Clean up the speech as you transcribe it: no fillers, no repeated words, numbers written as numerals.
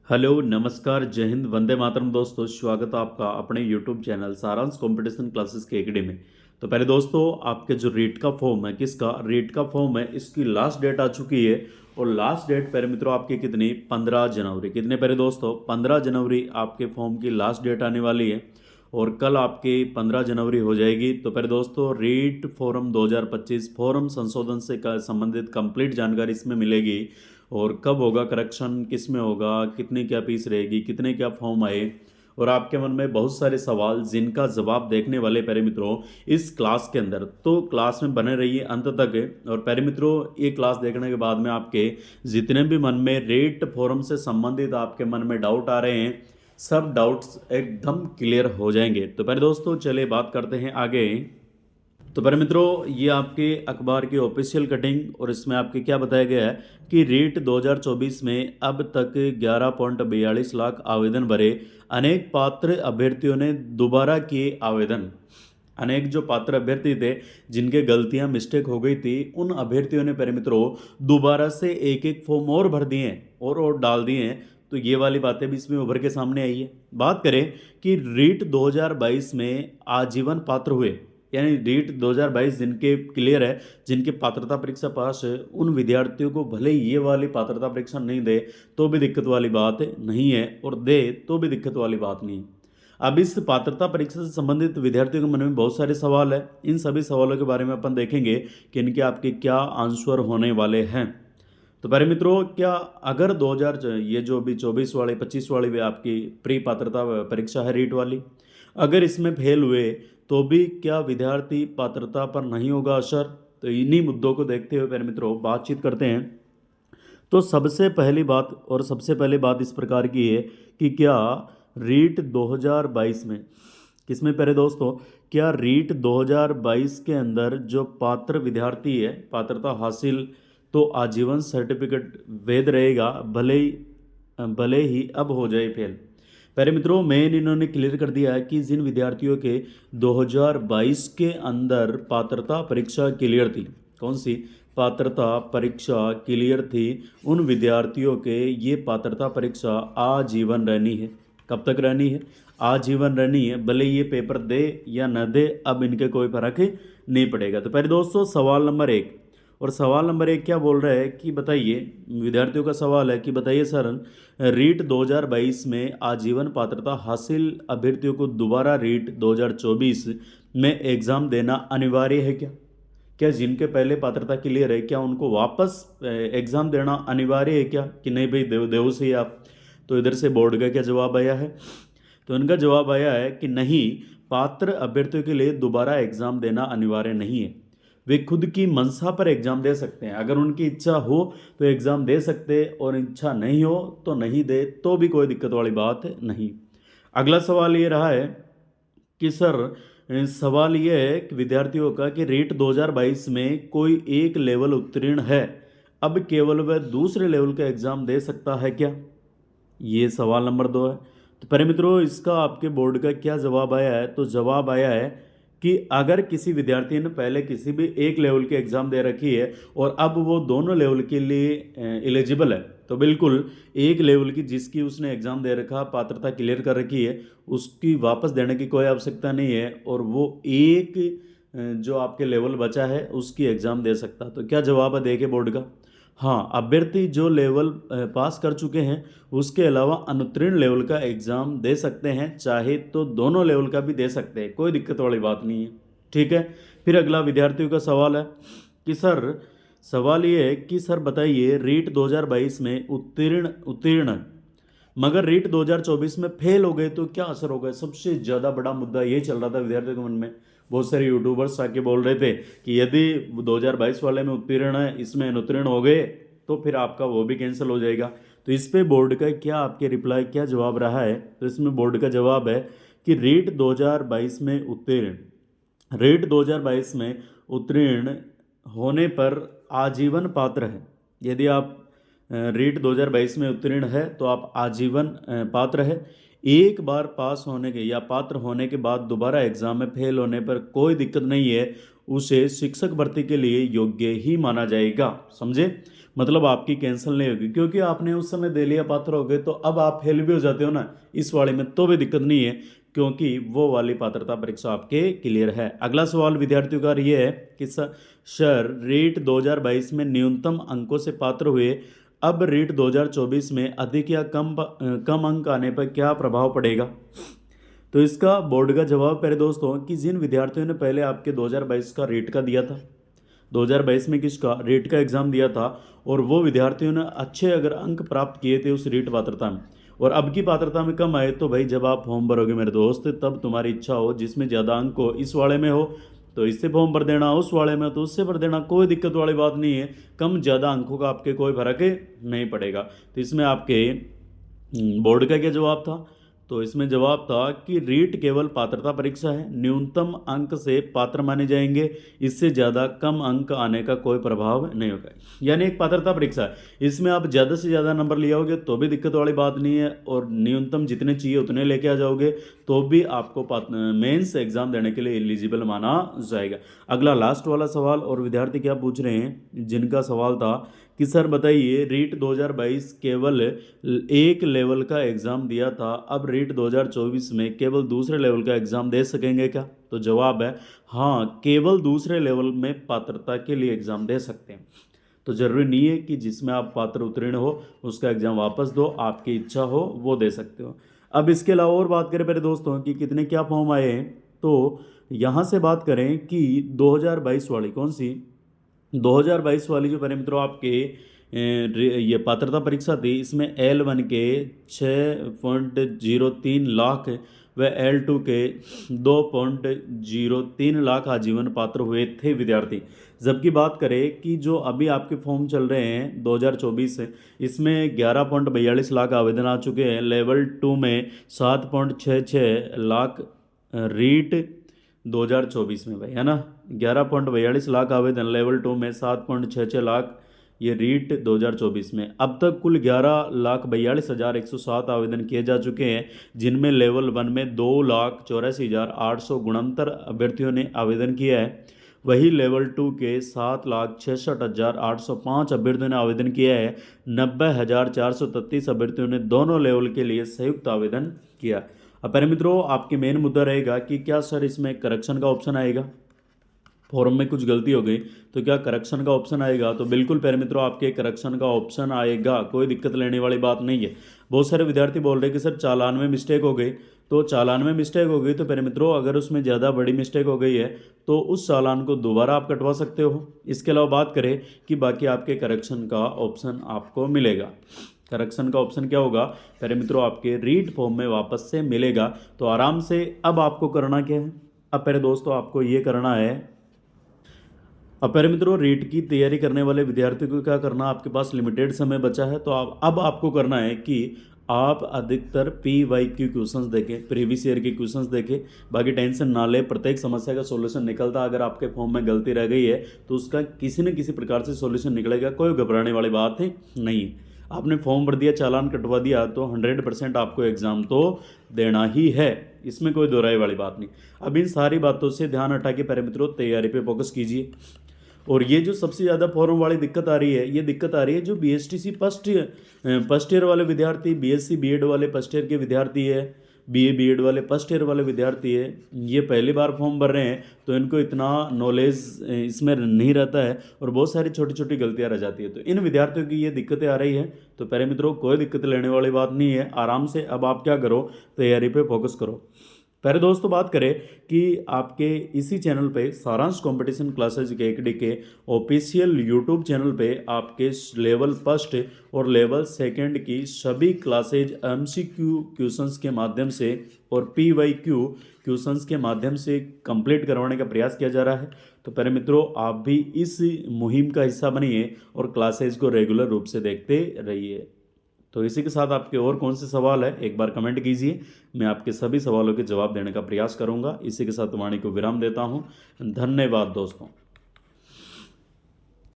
Hello नमस्कार जय हिंद वंदे मातरम दोस्तों, स्वागत है आपका अपने यूट्यूब चैनल सारांश कंपटीशन क्लासेस के एकेडमी में। तो पहले दोस्तों, आपके जो रीट का फॉर्म है, किसका रीट का फॉर्म है, इसकी लास्ट डेट आ चुकी है। और लास्ट डेट पहले मित्रों आपकी कितनी, 15 जनवरी। कितने पहले दोस्तों, 15 जनवरी आपके फॉर्म की लास्ट डेट आने वाली है। और कल आपकी 15 जनवरी हो जाएगी। तो पहले दोस्तों, रीट फॉर्म 2025 फॉर्म संशोधन से संबंधित कंप्लीट जानकारी इसमें मिलेगी। और कब होगा करेक्शन, किस में होगा, कितनी क्या फीस रहेगी, कितने क्या फॉर्म आए, और आपके मन में बहुत सारे सवाल जिनका जवाब देखने वाले प्यारे मित्रों इस क्लास के अंदर। तो क्लास में बने रहिए अंत तक। और प्यारे मित्रों, ये क्लास देखने के बाद में आपके जितने भी मन में रेट फॉर्म से संबंधित आपके मन में डाउट आ रहे हैं, सब डाउट्स एकदम क्लियर हो जाएंगे। तो प्यारे दोस्तों, चलिए बात करते हैं आगे। तो प्यारे मित्रों, ये आपके अखबार की ऑफिशियल कटिंग, और इसमें आपके क्या बताया गया है कि रीट 2024 में अब तक 11.42 लाख आवेदन भरे। अनेक पात्र अभ्यर्थियों ने दोबारा किए आवेदन। अनेक जो पात्र अभ्यर्थी थे जिनके गलतियां मिस्टेक हो गई थी, उन अभ्यर्थियों ने प्यारे मित्रों दोबारा से एक एक फॉर्म और भर दिए हैं और डाल दिए हैं। तो ये वाली बातें भी इसमें उभर के सामने आई है। बात करें कि रीट 2022 में आजीवन पात्र हुए, यानी रीट 2022 जिनके क्लियर है, जिनके पात्रता परीक्षा पास है, उन विद्यार्थियों को भले ही ये वाली पात्रता परीक्षा नहीं दे तो भी दिक्कत वाली बात नहीं है, और दे तो भी दिक्कत वाली बात नहीं है। अब इस पात्रता परीक्षा से संबंधित विद्यार्थियों के मन में बहुत सारे सवाल है। इन सभी सवालों के बारे में अपन देखेंगे कि इनके आपके क्या आंसर होने वाले हैं। तो प्यारे मित्रों, क्या अगर 2000 ये जो भी 24 वाले 25 वाली भी आपकी प्री पात्रता परीक्षा है रीट वाली, अगर इसमें फेल हुए तो भी क्या विद्यार्थी पात्रता पर नहीं होगा असर? तो इन्हीं मुद्दों को देखते हुए प्यारे मित्रों बातचीत करते हैं। तो सबसे पहली बात इस प्रकार की है कि क्या रीट 2022 में, किसमें प्यारे दोस्तों, क्या रीट 2022 के अंदर जो पात्र विद्यार्थी है, पात्रता हासिल तो आजीवन सर्टिफिकेट वैध रहेगा, भले ही अब हो जाए फेल। प्यारे मित्रों, मेन इन्होंने क्लियर कर दिया है कि जिन विद्यार्थियों के 2022 के अंदर पात्रता परीक्षा क्लियर थी, कौन सी पात्रता परीक्षा क्लियर थी, उन विद्यार्थियों के ये पात्रता परीक्षा आजीवन रहनी है। कब तक रहनी है? आजीवन रहनी है। भले ये पेपर दे या न दे, अब इनके कोई फर्क नहीं पड़ेगा। तो पहले दोस्तों, सवाल नंबर 1, और सवाल नंबर 1 क्या बोल रहा है कि बताइए, विद्यार्थियों का सवाल है कि बताइए सर, रीट 2022 में आजीवन पात्रता हासिल अभ्यर्थियों को दोबारा रीट 2024 में एग्ज़ाम देना अनिवार्य है क्या? क्या जिनके पहले पात्रता क्लियर है, क्या उनको वापस एग्ज़ाम देना अनिवार्य है क्या, कि नहीं भाई देव से ही आप? तो इधर से बोर्ड का क्या जवाब आया है? तो इनका जवाब आया है कि नहीं, पात्र अभ्यर्थियों के लिए दोबारा एग्ज़ाम देना अनिवार्य नहीं है। वे खुद की मंशा पर एग्ज़ाम दे सकते हैं। अगर उनकी इच्छा हो तो एग्ज़ाम दे सकते, और इच्छा नहीं हो तो नहीं दे, तो भी कोई दिक्कत वाली बात नहीं। अगला सवाल ये रहा है कि सर, सवाल ये है कि विद्यार्थियों का कि रीट 2022 में कोई एक लेवल उत्तीर्ण है, अब केवल वह दूसरे लेवल का एग्ज़ाम दे सकता है क्या? ये सवाल नंबर 2 है। तो प्यारे मित्रों, इसका आपके बोर्ड का क्या जवाब आया है? तो जवाब आया है कि अगर किसी विद्यार्थी ने पहले किसी भी एक लेवल की एग्ज़ाम दे रखी है और अब वो दोनों लेवल के लिए एलिजिबल है, तो बिल्कुल एक लेवल की जिसकी उसने एग्ज़ाम दे रखा, पात्रता क्लियर कर रखी है, उसकी वापस देने की कोई आवश्यकता नहीं है, और वो एक जो आपके लेवल बचा है उसकी एग्ज़ाम दे सकता। तो क्या जवाब है देखिए बोर्ड का? हाँ, अभ्यर्थी जो लेवल पास कर चुके हैं उसके अलावा अनुत्तीर्ण लेवल का एग्ज़ाम दे सकते हैं, चाहे तो दोनों लेवल का भी दे सकते हैं, कोई दिक्कत वाली बात नहीं है। ठीक है। फिर अगला विद्यार्थियों का सवाल है कि सर, सवाल ये है कि सर बताइए, रीट 2022 में उत्तीर्ण मगर रीट 2024 में फेल हो गए तो क्या असर होगा? सबसे ज़्यादा बड़ा मुद्दा ये चल रहा था विद्यार्थियों के मन में। बहुत सारे यूट्यूबर्स आके बोल रहे थे कि यदि 2022 वाले में उत्तीर्ण है, इसमें अनुत्तीर्ण हो गए तो फिर आपका वो भी कैंसिल हो जाएगा। तो इस पे बोर्ड का क्या आपके रिप्लाई, क्या जवाब रहा है? तो इसमें बोर्ड का जवाब है कि रीट 2022 में उत्तीर्ण होने पर आजीवन पात्र है। यदि आप रीट 2022 में उत्तीर्ण है तो आप आजीवन पात्र है। एक बार पास होने के या पात्र होने के बाद दोबारा एग्जाम में फेल होने पर कोई दिक्कत नहीं है, उसे शिक्षक भर्ती के लिए योग्य ही माना जाएगा। समझे? मतलब आपकी कैंसिल नहीं होगी, क्योंकि आपने उस समय दे लिया, पात्र हो गए, तो अब आप फेल भी हो जाते हो ना इस वाले में, तो भी दिक्कत नहीं है, क्योंकि वो वाली पात्रता परीक्षा आपके क्लियर है। अगला सवाल विद्यार्थियों का ये है कि सर रीट 2022 में न्यूनतम अंकों से पात्र हुए, अब रीट 2024 में अधिक या कम अंक आने पर क्या प्रभाव पड़ेगा? तो इसका बोर्ड का जवाब पहले दोस्तों कि जिन विद्यार्थियों ने पहले आपके 2022 का रीट का दिया था, 2022 में किसका रीट का एग्ज़ाम दिया था, और वो विद्यार्थियों ने अच्छे अगर अंक प्राप्त किए थे उस रीट पात्रता में, और अब की पात्रता में कम आए, तो भाई जब आप फॉर्म भरोगे मेरे दोस्त, तब तुम्हारी इच्छा हो जिसमें ज़्यादा अंक हो, इस वाले में हो तो इससे फॉर्म भर देना, उस वाले में तो उससे भर देना, कोई दिक्कत वाली बात नहीं है। कम ज़्यादा अंकों का आपके कोई फर्क नहीं पड़ेगा। तो इसमें आपके बोर्ड का क्या जवाब था? तो इसमें जवाब था कि रीट केवल पात्रता परीक्षा है, न्यूनतम अंक से पात्र माने जाएंगे, इससे ज़्यादा कम अंक आने का कोई प्रभाव नहीं होगा। यानी एक पात्रता परीक्षा है, इसमें आप ज़्यादा से ज़्यादा नंबर ले आओगे तो भी दिक्कत वाली बात नहीं है, और न्यूनतम जितने चाहिए उतने लेके आ जाओगे तो भी आपको मेंस एग्जाम देने के लिए एलिजिबल माना जाएगा। अगला लास्ट वाला सवाल, और विद्यार्थी क्या पूछ रहे हैं, जिनका सवाल था कि सर बताइए रीट 2022 केवल एक लेवल का एग्ज़ाम दिया था, अब रीट 2024 में केवल दूसरे लेवल का एग्ज़ाम दे सकेंगे क्या? तो जवाब है हाँ, केवल दूसरे लेवल में पात्रता के लिए एग्ज़ाम दे सकते हैं। तो ज़रूरी नहीं है कि जिसमें आप पात्र उत्तीर्ण हो उसका एग्ज़ाम वापस दो, आपकी इच्छा हो वो दे सकते हो। अब इसके अलावा और बात करें मेरे दोस्तों कि कितने क्या फॉर्म आए हैं, तो यहाँ से बात करें कि 2022 वाली कौन सी, 2022 वाली जो मेरे मित्रों आपके ये पात्रता परीक्षा थी, इसमें L1 के 6.03 लाख व L2 के 2.03 लाख आजीवन पात्र हुए थे विद्यार्थी। जबकि बात करें कि जो अभी आपके फॉर्म चल रहे हैं 2024 से, इसमें 11.42 लाख आवेदन आ चुके हैं। लेवल 2 में 7.66 लाख रीट 2024 में भाई, है ना, 11.42 लाख आवेदन लेवल 2 में, 7.66 लाख ये रीट 2024 में। अब तक कुल 11,42,107 आवेदन किए जा चुके हैं, जिनमें लेवल 1 में 2,84,869 अभ्यर्थियों ने आवेदन किया है। वही लेवल 2 के 7,66,805 अभ्यर्थियों ने आवेदन किया है। 90,433 अभ्यर्थियों ने दोनों लेवल के लिए संयुक्त आवेदन किया। अब मेरे मित्रों आपके मेन मुद्दा रहेगा कि क्या सर इसमें करेक्शन का ऑप्शन आएगा, फॉर्म में कुछ गलती हो गई तो क्या करेक्शन का ऑप्शन आएगा? तो बिल्कुल प्यारे मित्रों आपके करेक्शन का ऑप्शन आएगा, कोई दिक्कत लेने वाली बात नहीं है। बहुत सारे विद्यार्थी बोल रहे हैं कि सर चालान में मिस्टेक हो गई, तो चालान में मिस्टेक हो गई तो प्यारे मित्रों अगर उसमें ज़्यादा बड़ी मिस्टेक हो गई है तो उस चालान को दोबारा आप कटवा सकते हो। इसके अलावा बात करें कि बाकी आपके करेक्शन का ऑप्शन आपको मिलेगा। करेक्शन का ऑप्शन क्या होगा प्यारे मित्रों, आपके रीड फॉर्म में वापस से मिलेगा। तो आराम से अब आपको करना क्या है, अब प्यारे दोस्तों आपको ये करना है, अब प्यारे मित्रों रीट की तैयारी करने वाले विद्यार्थियों को क्या करना, आपके पास लिमिटेड समय बचा है, तो अब आपको करना है कि आप अधिकतर PYQ क्वेश्चंस देखें, प्रीवियस ईयर के क्वेश्चंस देखें। बाकी टेंशन ना ले, प्रत्येक समस्या का सॉल्यूशन निकलता। अगर आपके फॉर्म में गलती रह गई है तो उसका किसी न किसी प्रकार से सॉल्यूशन निकलेगा, कोई घबराने वाली बात नहीं है। आपने फॉर्म भर दिया, चालान कटवा दिया तो 100% आपको एग्ज़ाम तो देना ही है, इसमें कोई दोहराई वाली बात नहीं। अब इन सारी बातों से ध्यान हटा के प्यारे मित्रों तैयारी पे फोकस कीजिए। और ये जो सबसे ज़्यादा फॉर्म वाली दिक्कत आ रही है, ये दिक्कत आ रही है जो BSTC फर्स्ट ईयर वाले विद्यार्थी, BSc BEd वाले फर्स्ट ईयर के विद्यार्थी है, BA BEd वाले फर्स्ट ईयर वाले विद्यार्थी है, ये पहली बार फॉर्म भर रहे हैं तो इनको इतना नॉलेज इसमें नहीं रहता है और बहुत सारी छोटी छोटी गलतियां रह जाती है। तो इन विद्यार्थियों की ये दिक्कतें आ रही है। तो प्यारे मित्रों कोई दिक्कत लेने वाली बात नहीं है, आराम से अब आप क्या करो, तैयारी पे फोकस करो। पहले दोस्तों बात करें कि आपके इसी चैनल पे सारांश कंपटीशन क्लासेज KKD के ऑफिशियल यूट्यूब चैनल पे आपके लेवल फर्स्ट और लेवल सेकंड की सभी क्लासेज MCQ क्वेश्चंस के माध्यम से और PYQ क्वेश्चंस के माध्यम से कंप्लीट करवाने का प्रयास किया जा रहा है। तो प्यारे मित्रों आप भी इस मुहिम का हिस्सा बनिए और क्लासेज को रेगुलर रूप से देखते रहिए। तो इसी के साथ आपके और कौन से सवाल है एक बार कमेंट कीजिए, मैं आपके सभी सवालों के जवाब देने का प्रयास करूंगा। इसी के साथ वाणी को विराम देता हूं। धन्यवाद दोस्तों।